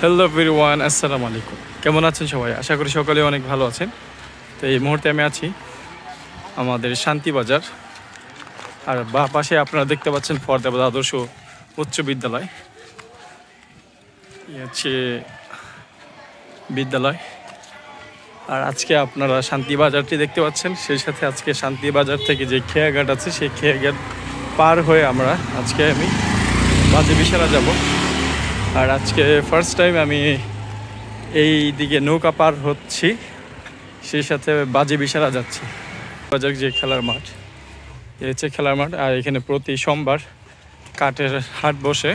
Hello everyone, আসসালামু আলাইকুম। কেমন আছেন সবাই? আশা করি সকলে অনেক ভালো আছেন। তো এই মুহূর্তে আমি আছি আমাদের শান্তিবাজার, আর বা পাশে আপনারা দেখতে পাচ্ছেন ফরদাবাদ আদর্শ উচ্চ বিদ্যালয়। হচ্ছে বিদ্যালয়। আর আজকে আপনারা শান্তিবাজারটি দেখতে পাচ্ছেন, সেই সাথে আজকে শান্তিবাজার থেকে যে খেয়াঘাট আছে সেই খেয়াঘাট পার হয়ে আমরা আমি বাজে বিশারা যাব। আর আজকে ফার্স্ট টাইম আমি এই দিকে নৌকা পার হচ্ছি, সেই সাথে বাজে বিশারা যাচ্ছি। বাজার যে খেলার মাঠ, এই হচ্ছে খেলার মাঠ। আর এখানে প্রতি সোমবার কাঠের হাট বসে,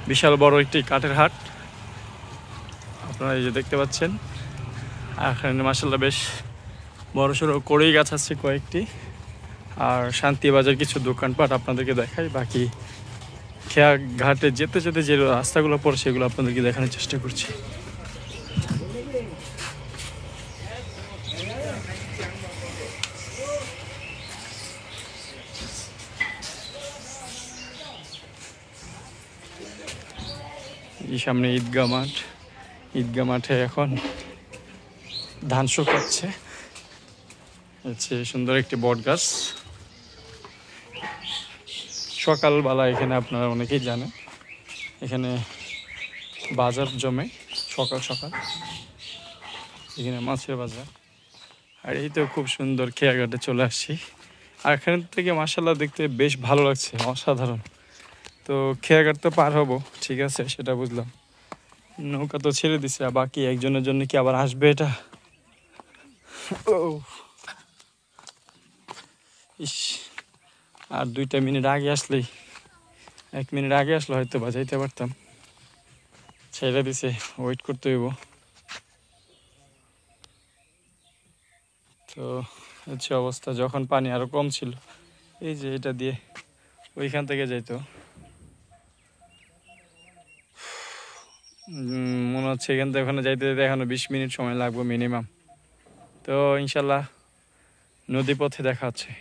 বিশাল বড় একটি কাঠের হাট আপনারা এই যে দেখতে পাচ্ছেন। এখানে মাশাআল্লাহ বেশ বড় সড়ো কড়ই গাছ আছে কয়েকটি। আর শান্তিবাজার কিছু দোকানপাট আপনাদেরকে দেখাই, বাকি খেয়া ঘাটে যেতে যেতে যে রাস্তাগুলো পড়ে সেগুলো আপনাদেরকে দেখানোর চেষ্টা করছি। এই সামনে ঈদগাহ মাঠ, ঈদগাহ মাঠে এখন ধান শুকাচ্ছে। হচ্ছে সুন্দর একটি বট গাছ। সকালবেলা এখানে আপনারা অনেকেই জানেন, এখানে বাজার জমে সকাল সকাল, এখানে মাছের বাজার। আর এই তো খুব সুন্দর খেয়াঘাটে চলে আসছি। আর এখান থেকে মাশাআল্লাহ দেখতে বেশ ভালো লাগছে, অসাধারণ। তো খেয়াঘাট তো পার হবো, ঠিক আছে, সেটা বুঝলাম। নৌকা তো ছেড়ে দিছে, আর বাকি একজনের জন্য কি আবার আসবে এটা? ইস, আর 2 মিনিট আগে আসলেই, 1 মিনিট আগে আসলে হয়তো বাজাইতে পারতাম। ছেড়ে দিছে, ওয়েট করতে হইব। তো হচ্ছে অবস্থা, যখন পানি আরো কম ছিল, এই যে এটা দিয়ে ওইখান থেকে যাইতো, মনে হচ্ছে এখান থেকে ওখানে যাইতে যাইতে এখনো 20 মিনিট সময় লাগবে মিনিমাম। তো ইনশাল্লাহ নদী পথে দেখা হচ্ছে।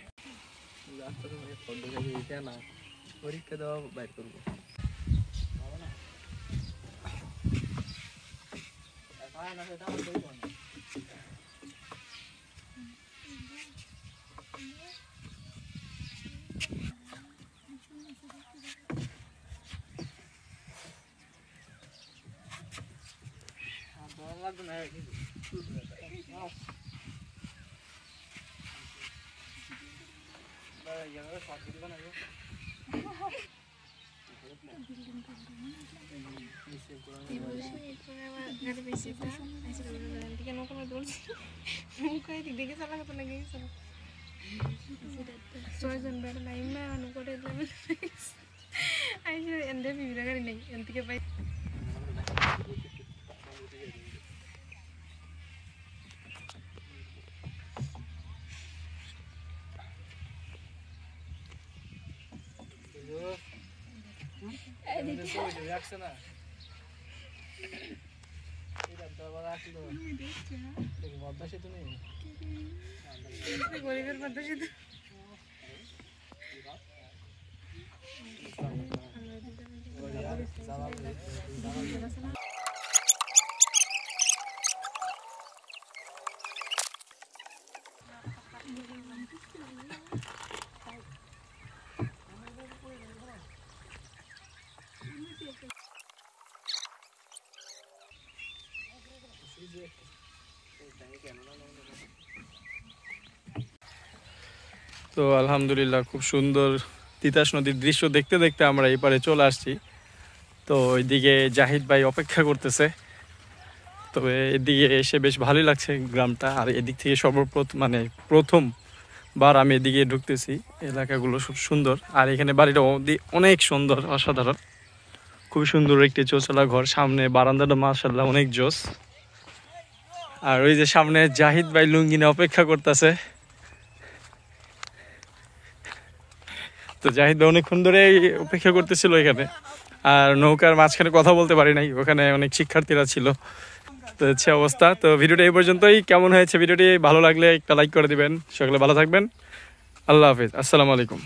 গরিবের পদ্মা সেতু তো আলহামদুলিল্লাহ খুব সুন্দর তিতাস নদীর দৃশ্য দেখতে দেখতে আমরা এই পারে চলে আসছি। তো ওইদিকে জাহিদ ভাই অপেক্ষা করতেছে। তবে এদিকে এসে বেশ ভালোই লাগছে গ্রামটা। আর এদিক থেকে প্রথমবার আমি এদিকে ঢুকতেছি। এলাকাগুলো খুব সুন্দর, আর এখানে বাড়িটা অনেক সুন্দর, অসাধারণ। খুব সুন্দর একটি চৌচালা ঘর, সামনে বারান্দাটা মাশাআল্লাহ অনেক জোস। আর ওই যে সামনে জাহিদ ভাই লুঙ্গি নিয়ে অপেক্ষা করতেছে। তো জাহিদ ভাই অনেকক্ষণ ধরে অপেক্ষা করতেছিল এখানে। আর নৌকার মাঝখানে কথা বলতে পারি নাই, ওখানে অনেক শিক্ষার্থীরা ছিল। তো হচ্ছে অবস্থা। তো ভিডিওটা এই পর্যন্তই। কেমন হয়েছে ভিডিওটি? ভালো লাগলে একটা লাইক করে দিবেন। সকলে ভালো থাকবেন। আল্লাহ হাফিজ, আসসালামু আলাইকুম।